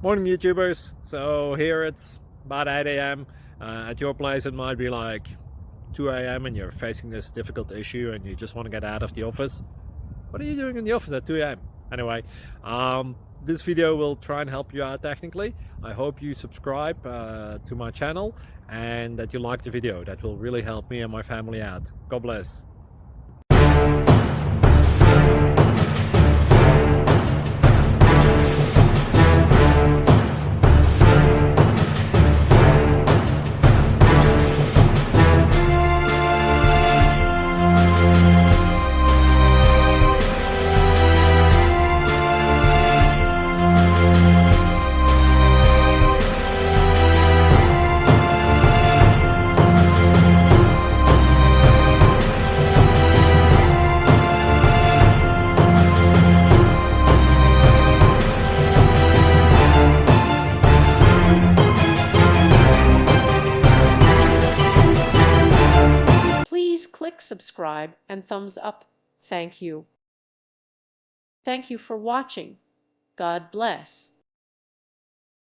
Morning YouTubers. So here it's about 8 a.m. At your place it might be like 2 a.m. and you're facing this difficult issue and you just want to get out of the office. What are you doing in the office at 2 a.m.? Anyway, this video will try and help you out technically. I hope you subscribe to my channel and that you like the video. That will really help me and my family out. God bless. Please click subscribe and thumbs up. Thank you. Thank you for watching. God bless.